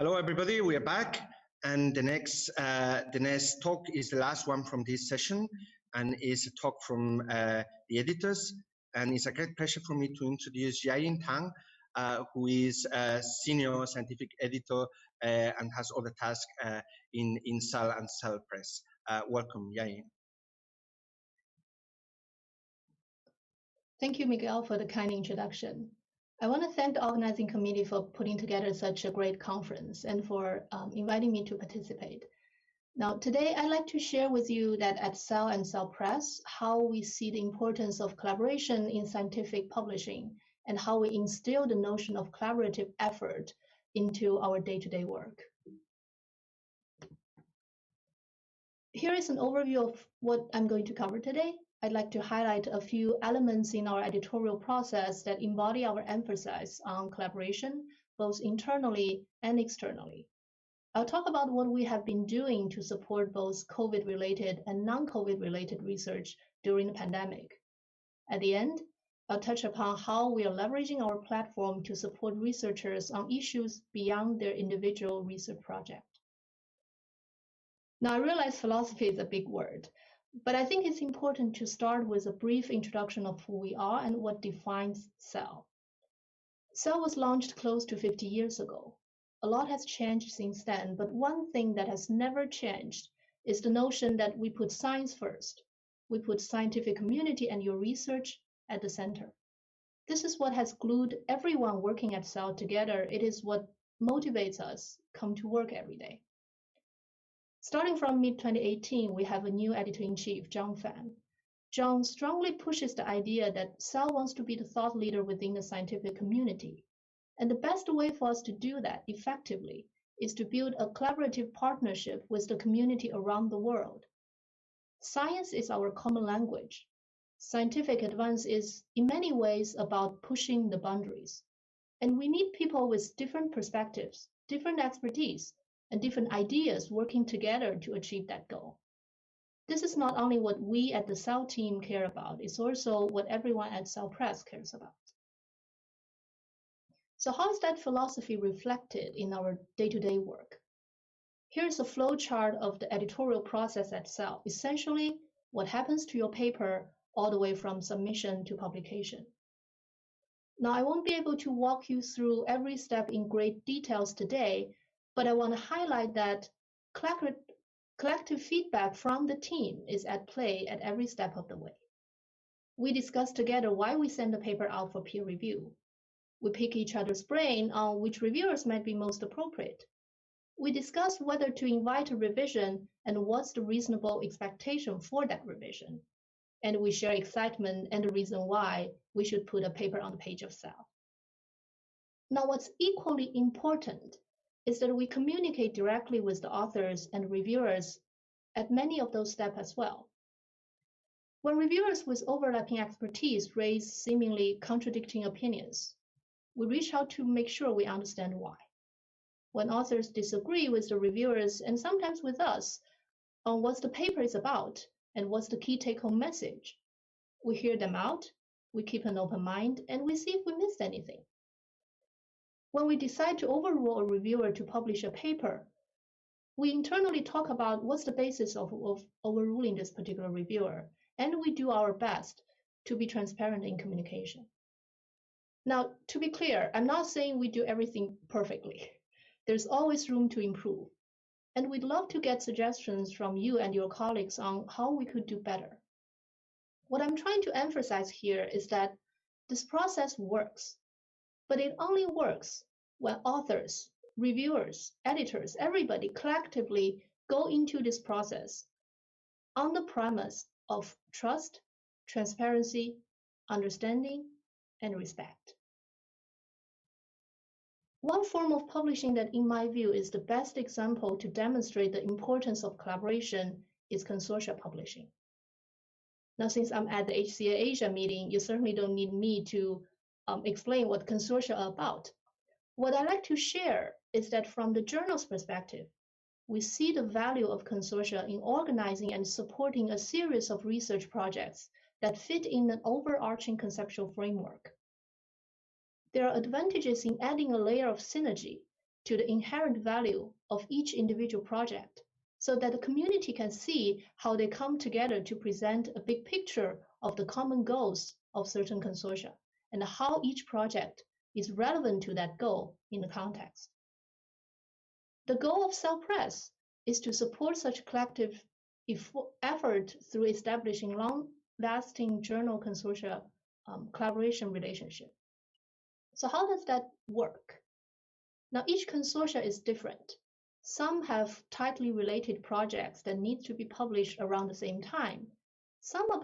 Hello, everybody. We are back, and the next talk is the last one from this session, and is a talk from the editors. And it's a great pleasure for me to introduce Jiaying Tan, who is a senior scientific editor and has other tasks in Cell and Cell Press. Welcome, Jiaying. Thank you, Miguel, for the kind introduction. I want to thank the organizing committee for putting together such a great conference and for inviting me to participate. Now, today I'd like to share with you that at Cell and Cell Press, how we see the importance of collaboration in scientific publishing and how we instill the notion of collaborative effort into our day-to-day work. Here is an overview of what I'm going to cover today. I'd like to highlight a few elements in our editorial process that embody our emphasis on collaboration, both internally and externally. I'll talk about what we have been doing to support both COVID-related and non-COVID-related research during the pandemic. At the end, I'll touch upon how we are leveraging our platform to support researchers on issues beyond their individual research project. Now, I realize philosophy is a big word, but I think it's important to start with a brief introduction of who we are and what defines Cell. Cell was launched close to 50 years ago. A lot has changed since then, but one thing that has never changed is the notion that we put science first. We put scientific community and your research at the center. This is what has glued everyone working at Cell together. It is what motivates us come to work every day. Starting from mid-2018, we have a new editor-in-chief, John Fan. John strongly pushes the idea that Cell wants to be the thought leader within the scientific community. And the best way for us to do that effectively is to build a collaborative partnership with the community around the world. Science is our common language. Scientific advance is, in many ways, about pushing the boundaries. And we need people with different perspectives, different expertise, and different ideas working together to achieve that goal. This is not only what we at the Cell team care about, it's also what everyone at Cell Press cares about. So how is that philosophy reflected in our day-to-day work? Here's a flow chart of the editorial process at Cell, essentially what happens to your paper all the way from submission to publication. Now, I won't be able to walk you through every step in great details today, but I want to highlight that collective feedback from the team is at play at every step of the way. We discuss together why we send the paper out for peer review. We pick each other's brain on which reviewers might be most appropriate. We discuss whether to invite a revision and what's the reasonable expectation for that revision. And we share excitement and the reason why we should put a paper on the page of Cell. Now, what's equally important is that we communicate directly with the authors and reviewers at many of those steps as well. When reviewers with overlapping expertise raise seemingly contradicting opinions, we reach out to make sure we understand why. When authors disagree with the reviewers and sometimes with us on what the paper is about and what's the key take-home message, we hear them out, we keep an open mind, and we see if we missed anything. When we decide to overrule a reviewer to publish a paper, we internally talk about what's the basis of overruling this particular reviewer, and we do our best to be transparent in communication. Now, to be clear, I'm not saying we do everything perfectly. There's always room to improve, and we'd love to get suggestions from you and your colleagues on how we could do better. What I'm trying to emphasize here is that this process works. But it only works when authors, reviewers, editors, everybody collectively go into this process on the premise of trust, transparency, understanding, and respect. One form of publishing that, in my view, is the best example to demonstrate the importance of collaboration is consortia publishing. Now, since I'm at the HCA Asia meeting, you certainly don't need me to explain what consortia are about. What I like to share is that from the journal's perspective, we see the value of consortia in organizing and supporting a series of research projects that fit in an overarching conceptual framework. There are advantages in adding a layer of synergy to the inherent value of each individual project, so that the community can see how they come together to present a big picture of the common goals of certain consortia and how each project is relevant to that goal in the context. The goal of Cell Press is to support such collective effort through establishing long-lasting journal consortia collaboration relationship. So how does that work? Now, each consortia is different. Some have tightly related projects that need to be published around the same time. Some are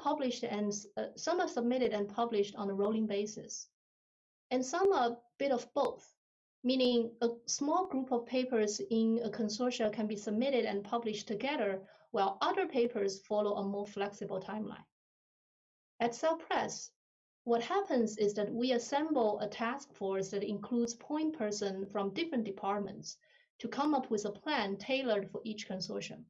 some are submitted and published on a rolling basis, and some are a bit of both, meaning a small group of papers in a consortia can be submitted and published together, while other papers follow a more flexible timeline. At Cell Press, what happens is that we assemble a task force that includes point persons from different departments to come up with a plan tailored for each consortium.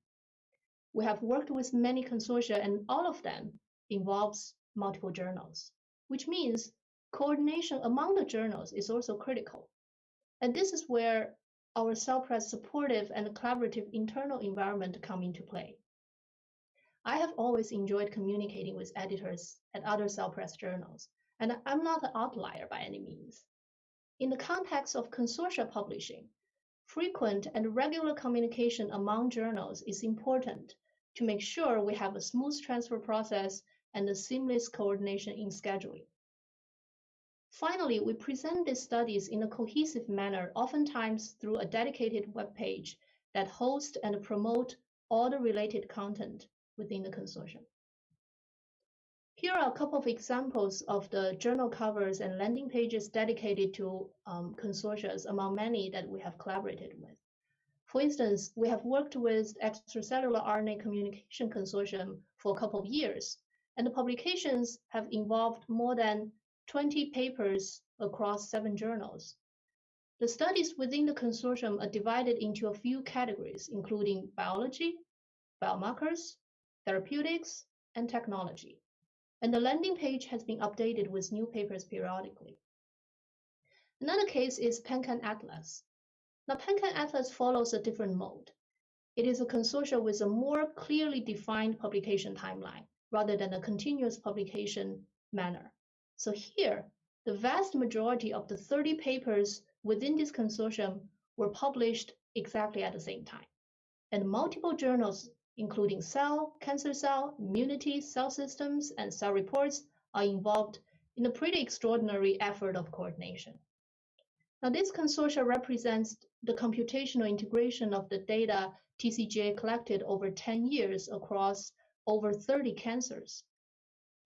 We have worked with many consortia, and all of them involves multiple journals, which means coordination among the journals is also critical. And this is where our Cell Press supportive and collaborative internal environment come into play. I have always enjoyed communicating with editors at other Cell Press journals, and I'm not an outlier by any means. In the context of consortia publishing, frequent and regular communication among journals is important to make sure we have a smooth transfer process and a seamless coordination in scheduling. Finally, we present these studies in a cohesive manner, oftentimes through a dedicated web page that hosts and promotes all the related content within the consortium. Here are a couple of examples of the journal covers and landing pages dedicated to consortia among many that we have collaborated with. For instance, we have worked with Extracellular RNA Communication Consortium for a couple of years, and the publications have involved more than 20 papers across 7 journals. The studies within the consortium are divided into a few categories, including biology, biomarkers, therapeutics, and technology. And the landing page has been updated with new papers periodically. Another case is PanCan Atlas. Now, PanCan Atlas follows a different mode. It is a consortium with a more clearly defined publication timeline rather than a continuous publication manner. So here, the vast majority of the 30 papers within this consortium were published exactly at the same time. And multiple journals, including Cell, Cancer Cell, Immunity, Cell Systems, and Cell Reports, are involved in a pretty extraordinary effort of coordination. Now, this consortia represents the computational integration of the data TCGA collected over 10 years across over 30 cancers.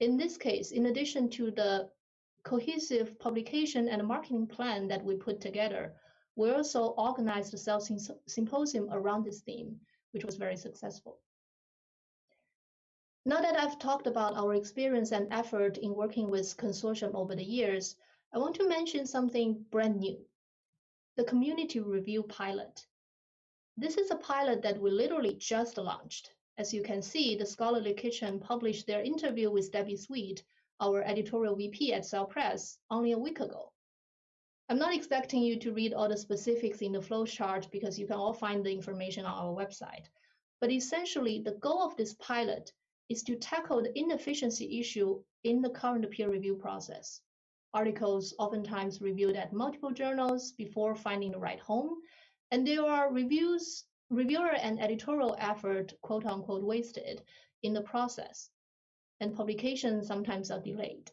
In this case, in addition to the cohesive publication and marketing plan that we put together, we also organized a Cell Symposium around this theme, which was very successful. Now that I've talked about our experience and effort in working with consortium over the years, I want to mention something brand new, the community review pilot. This is a pilot that we literally just launched. As you can see, the Scholarly Kitchen published their interview with Debbie Sweet, our editorial VP at Cell Press, only a week ago. I'm not expecting you to read all the specifics in the flowchart because you can all find the information on our website. But essentially, the goal of this pilot is to tackle the inefficiency issue in the current peer review process. Articles oftentimes reviewed at multiple journals before finding the right home, and there are reviewer and editorial effort, quote unquote, wasted in the process, and publications sometimes are delayed.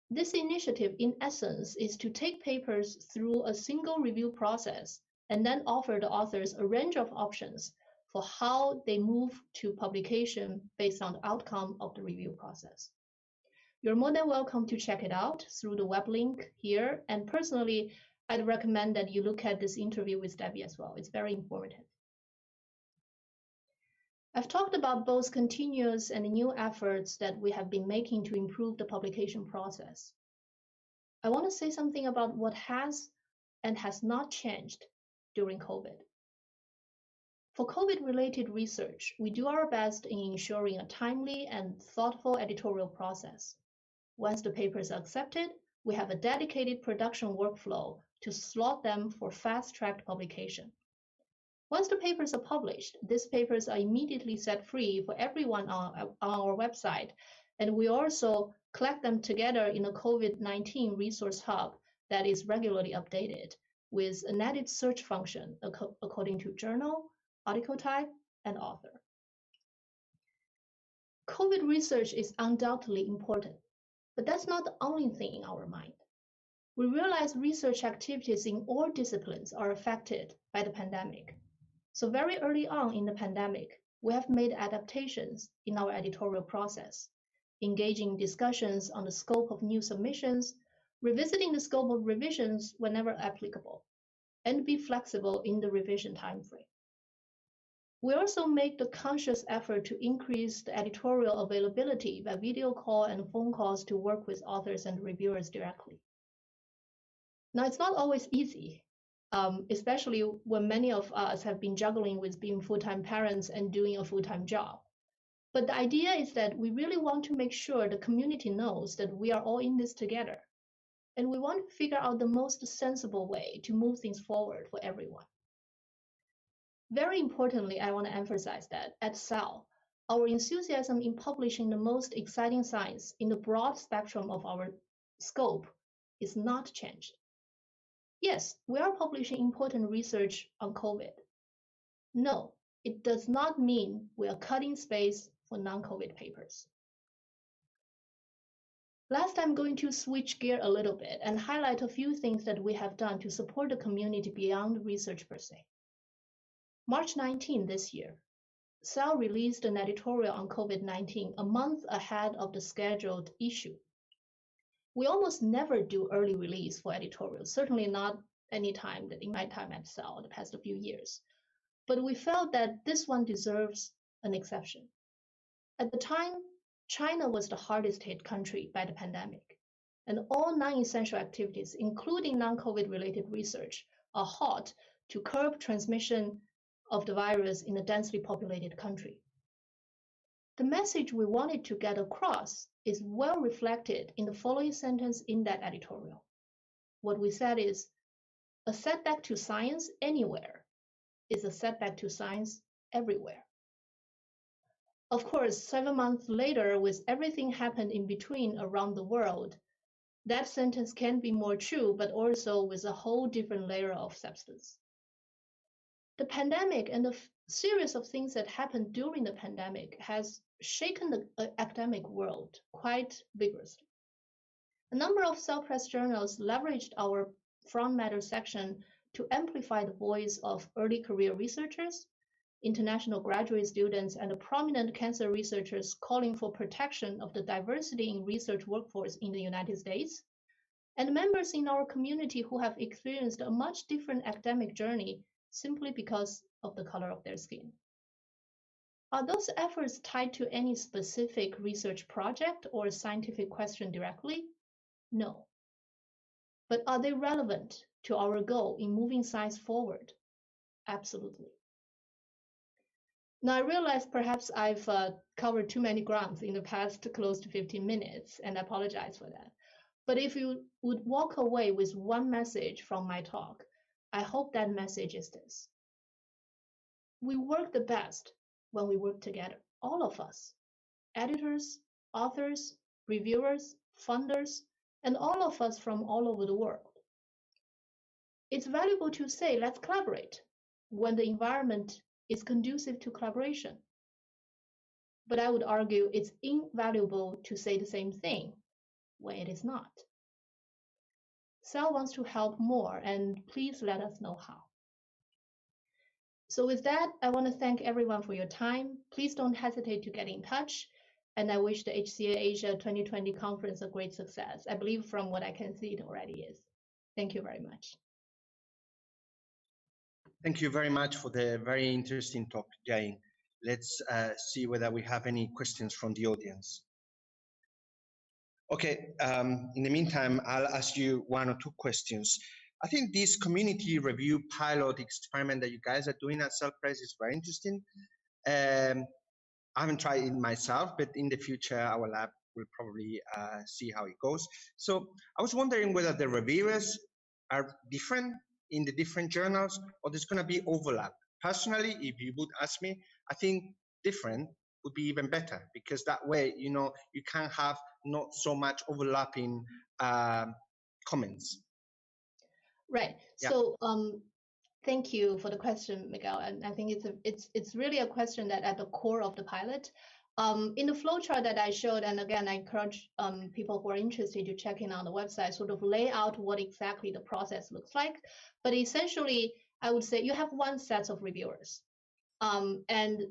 This initiative, in essence, is to take papers through a single review process and then offer the authors a range of options for how they move to publication based on the outcome of the review process. You're more than welcome to check it out through the web link here, and personally, I'd recommend that you look at this interview with Debbie as well. It's very informative. I've talked about both continuous and new efforts that we have been making to improve the publication process. I want to say something about what has and has not changed during COVID. For COVID-related research, we do our best in ensuring a timely and thoughtful editorial process. Once the papers are accepted, we have a dedicated production workflow to slot them for fast-tracked publication. Once the papers are published, these papers are immediately set free for everyone on our website, and we also collect them together in a COVID-19 resource hub that is regularly updated with an added search function according to journal, article type, and author. COVID research is undoubtedly important, but that's not the only thing in our mind. We realize research activities in all disciplines are affected by the pandemic. So very early on in the pandemic, we have made adaptations in our editorial process, engaging discussions on the scope of new submissions, revisiting the scope of revisions whenever applicable, and be flexible in the revision timeframe. We also make the conscious effort to increase the editorial availability by video call and phone calls to work with authors and reviewers directly. Now, it's not always easy, especially when many of us have been juggling with being full-time parents and doing a full-time job. But the idea is that we really want to make sure the community knows that we are all in this together, and we want to figure out the most sensible way to move things forward for everyone. Very importantly, I want to emphasize that at SAL, our enthusiasm in publishing the most exciting science in the broad spectrum of our scope is not changed. Yes, we are publishing important research on COVID. No, it does not mean we are cutting space for non-COVID papers. Last, I'm going to switch gear a little bit and highlight a few things that we have done to support the community beyond research per se. March 19 this year, SAL released an editorial on COVID-19 a month ahead of the scheduled issue. We almost never do early release for editorials, certainly not any time in my time at SAL the past few years. But we felt that this one deserves an exception. At the time, China was the hardest hit country by the pandemic, and all non-essential activities, including non-COVID related research, are halt to curb transmission of the virus in a densely populated country. The message we wanted to get across is well reflected in the following sentence in that editorial. What we said is, a setback to science anywhere is a setback to science everywhere. Of course, 7 months later, with everything happened in between around the world, that sentence can be more true, but also with a whole different layer of substance. The pandemic and the series of things that happened during the pandemic has shaken the academic world quite vigorously. A number of self-press journals leveraged our front matter section to amplify the voice of early career researchers, international graduate students, and prominent cancer researchers calling for protection of the diversity in research workforce in the United States, and members in our community who have experienced a much different academic journey simply because of the color of their skin. Are those efforts tied to any specific research project or scientific question directly? No. But are they relevant to our goal in moving science forward? Absolutely. Now, I realize perhaps I've covered too many grounds in the past close to 15 minutes, and I apologize for that. But if you would walk away with one message from my talk, I hope that message is this. We work the best when we work together, all of us, editors, authors, reviewers, funders, and all of us from all over the world. It's valuable to say, let's collaborate when the environment is conducive to collaboration. But I would argue it's invaluable to say the same thing when it is not. SAL wants to help more, and please let us know how. So with that, I want to thank everyone for your time. Please don't hesitate to get in touch. And I wish the HCA Asia 2020 conference a great success. I believe from what I can see, it already is. Thank you very much. Thank you very much for the very interesting talk, Jiaying. Let's see whether we have any questions from the audience. Okay, in the meantime, I'll ask you 1 or 2 questions. I think this community review pilot experiment that you guys are doing at Self-Press is very interesting. I haven't tried it myself, but in the future, our lab will probably see how it goes. So I was wondering whether the reviewers are different in the different journals, or there's going to be overlap? Personally, if you would ask me, I think different would be even better, because that way, you know, you can have not so much overlapping comments. Right. Yeah. So thank you for the question, Miguel. And I think it's really a question that at the core of the pilot. In the flowchart that I showed, and again, I encourage people who are interested to check in on the website, sort of lay out what exactly the process looks like. But essentially, I would say you have one set of reviewers. And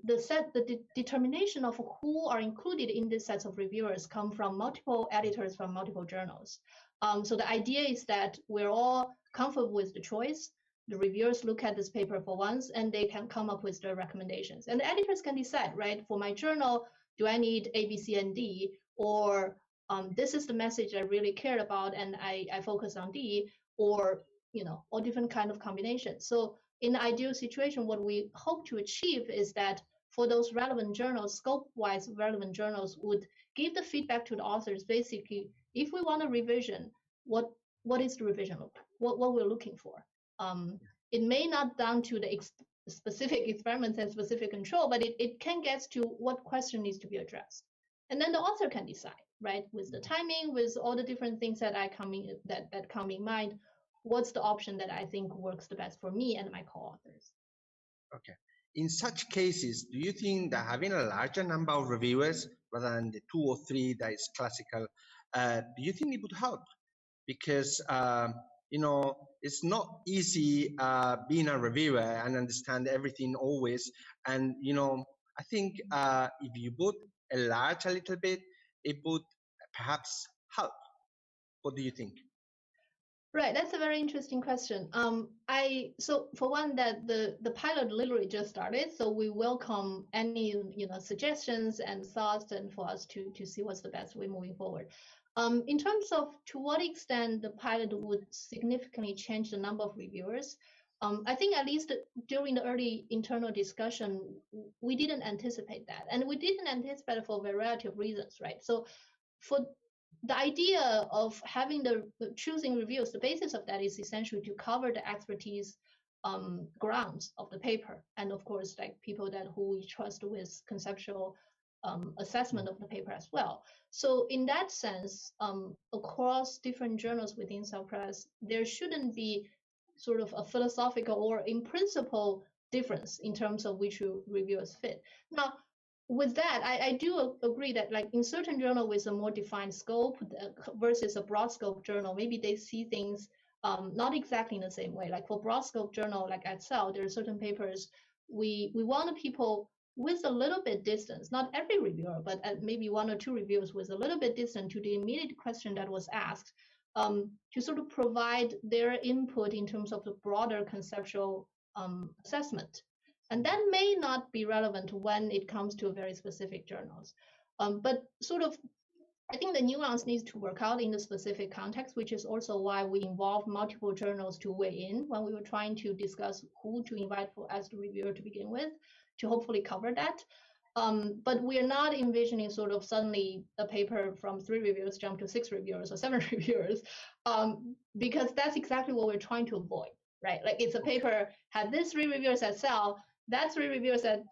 the determination of who are included in this set of reviewers come from multiple editors from multiple journals. So the idea is that we're all comfortable with the choice. The reviewers look at this paper for once, and they can come up with their recommendations. And the editors can decide, right? For my journal, do I need A, B, C, and D, or this is the message I really cared about, and I focus on D, or all different kind of combinations. So in the ideal situation, what we hope to achieve is that for those relevant journals, scope-wise relevant journals would give the feedback to the authors. Basically, if we want a revision, what is the revision look like? What we're looking for. It may not down to the specific experiments and specific control, but it can get to what question needs to be addressed. And then the author can decide, right, with the timing, with all the different things that that come in mind, what's the option that I think works the best for me and my co-authors. Okay. In such cases, do you think that having a larger number of reviewers rather than the 2 or 3 that is classical, do you think it would help? Because it's not easy being a reviewer and understand everything always. And I think if you would enlarge a little bit, it would perhaps help. What do you think? Right, that's a very interesting question. So for one, that the pilot literally just started, so we welcome any suggestions and thoughts, and for us to see what's the best way moving forward. In terms of to what extent the pilot would significantly change the number of reviewers, I think at least during the early internal discussion, we didn't anticipate that, and we didn't anticipate it for a variety of reasons, right? So for the idea of having the choosing reviews, the basis of that is essentially to cover the expertise grounds of the paper, and of course, like people who we trust with conceptual assessment of the paper as well. So in that sense, across different journals within Press, there shouldn't be sort of a philosophical or in principle difference in terms of which reviewers fit. Now, with that, I do agree that like in certain journal with a more defined scope versus a broad scope journal, maybe they see things not exactly in the same way. Like for broad scope journal like at Cell, there are certain papers we want people with a little bit distance, not every reviewer, but maybe 1 or 2 reviewers with a little bit distant to the immediate question that was asked, to sort of provide their input in terms of the broader conceptual assessment. And that may not be relevant when it comes to very specific journals. But sort of, I think the nuance needs to work out in the specific context, which is also why we involved multiple journals to weigh in when we were trying to discuss who to invite as the reviewer to begin with, to hopefully cover that. But we're not envisioning sort of suddenly a paper from 3 reviewers jump to 6 reviewers or 7 reviewers, because that's exactly what we're trying to avoid, right? Like it's a paper had this 3 reviewers at Cell, that's 3 reviewers at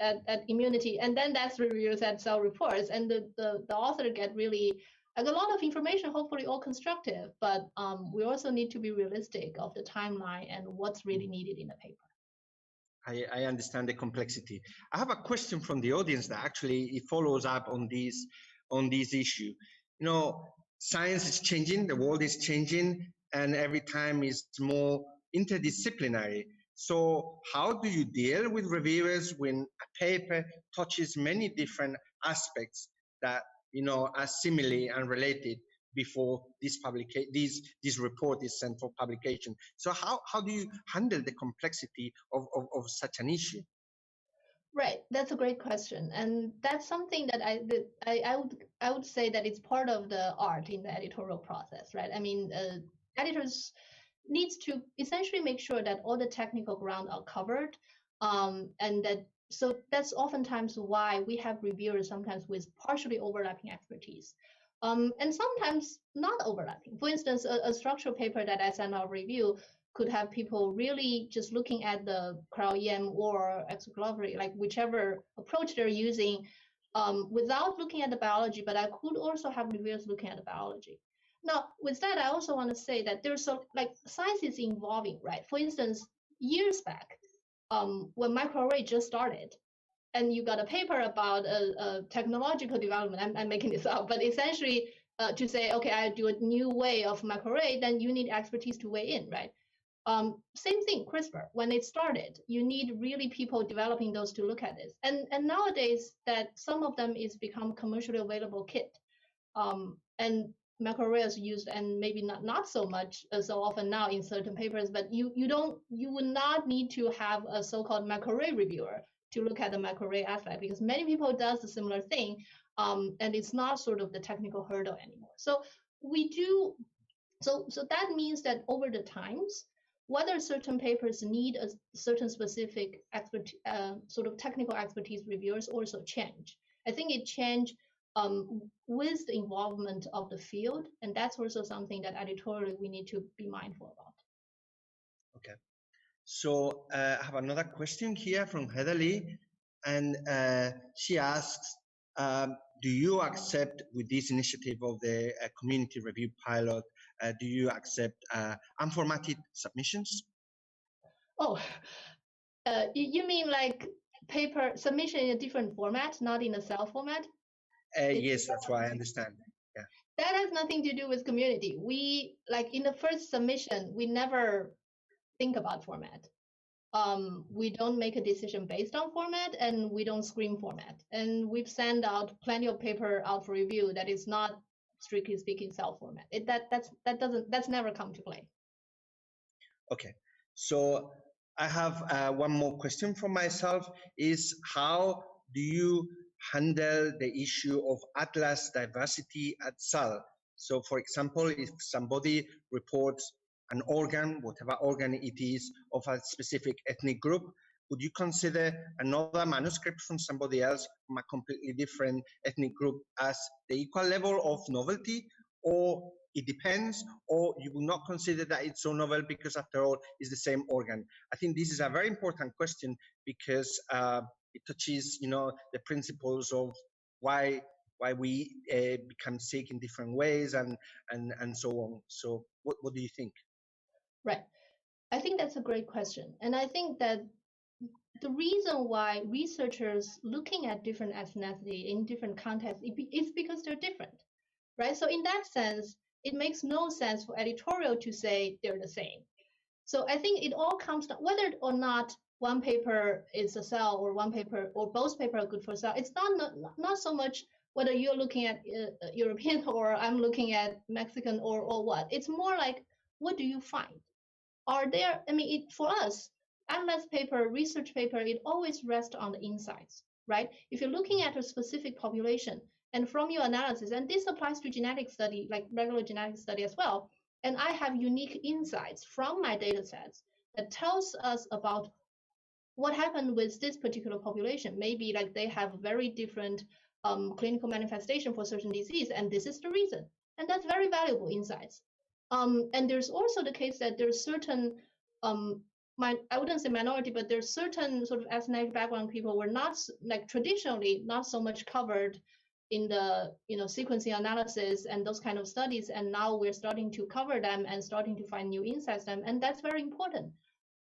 Immunity, and then that's 3 reviewers at Cell Reports, and the author get really like a lot of information, hopefully all constructive, but we also need to be realistic of the timeline and what's really needed in the paper. I understand the complexity. I have a question from the audience that actually it follows up on this issue. Science is changing, the world is changing, and every time is more interdisciplinary. So how do you deal with reviewers when a paper touches many different aspects that are similarly unrelated before this report is sent for publication? So how do you handle the complexity of such an issue? Right, that's a great question, and that's something that I would say that it's part of the art in the editorial process, right? I mean, editors needs to essentially make sure that all the technical ground are covered, and so that's oftentimes why we have reviewers sometimes with partially overlapping expertise. and sometimes not overlapping. For instance, a structural paper that I send out review could have people really just looking at the cryo-EM or exocollometry, like whichever approach they're using, without looking at the biology, but I could also have reviewers looking at the biology. Now, with that, I also want to say that there's science is evolving, right? For instance, years back, when microarray just started, and you got a paper about a technological development, I'm making this up, but essentially to say, okay, I do a new way of microarray, then you need expertise to weigh in, right? Same thing, CRISPR. When it started, you need really people developing those to look at this. And nowadays, that some of them is become commercially available kit. And microarray is used, and maybe not so much so often now in certain papers, but you would not need to have a so-called microarray reviewer to look at the microarray aspect, because many people does a similar thing, and it's not sort of the technical hurdle anymore. So we do, so that means that over the times, whether certain papers need a certain specific sort of technical expertise, reviewers also change. I think it changed with the involvement of the field, and that's also something that editorially we need to be mindful about. Okay, so I have another question here from Heather Lee, and she asks, do you accept, with this initiative of the community review pilot, do you accept unformatted submissions? Oh, you mean like paper submission in a different format, not in a cell format? Yes, that's what I understand. Yeah. That has nothing to do with community. We, like in the first submission, we never think about format. We don't make a decision based on format, and we don't screen format. And we've sent out plenty of paper out for review that is not, strictly speaking, cell format. That's never come to play. Okay, so I have one more question for myself, is how do you handle the issue of atlas diversity at SAL? So for example, if somebody reports an organ, whatever organ it is, of a specific ethnic group, would you consider another manuscript from somebody else from a completely different ethnic group as the equal level of novelty, or it depends, or you will not consider that it's so novel because after all it's the same organ? I think this is a very important question because it touches, you know, the principles of why we become sick in different ways and so on. So what do you think? Right. I think that's a great question. And I think that the reason why researchers looking at different ethnicity in different contexts is because they're different, right? So in that sense, it makes no sense for editorial to say they're the same. So I think it all comes down, whether or not one paper is a cell or one paper or both paper are good for cell. It's not so much whether you're looking at European or I'm looking at Mexican or what. It's more like, what do you find? Are there, I mean, for us, atlas paper, research paper, it always rests on the insights, right? If you're looking at a specific population and from your analysis, and this applies to genetic study, like regular genetic study as well, and I have unique insights from my data sets that tells us about what happened with this particular population. Maybe like they have very different clinical manifestation for certain disease, and this is the reason. And that's very valuable insights. And there's also the case that there's certain, I wouldn't say minority, but there's certain sort of ethnic background people were not, like traditionally, not so much covered in the sequencing analysis and those kind of studies. And now we're starting to cover them and starting to find new insights them. And that's very important.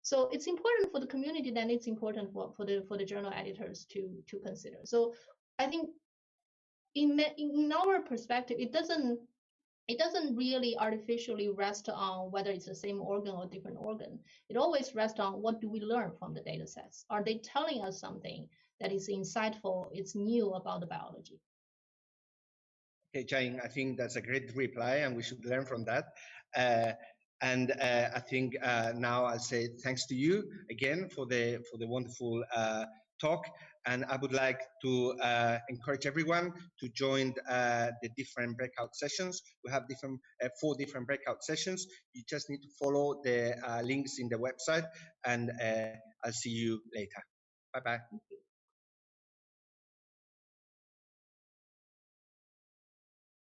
So it's important for the community, then it's important for the journal editors to consider. So I think in our perspective, it doesn't really artificially rest on whether it's the same organ or different organ. It always rests on what do we learn from the data sets? Are they telling us something that is insightful, it's new about the biology? Okay, Jiaying, I think that's a great reply and we should learn from that. I think now I'll say thanks to you again for the wonderful talk, and I would like to encourage everyone to join the different breakout sessions. We have 4 different breakout sessions. You just need to follow the links in the website, and I'll see you later. Bye-bye.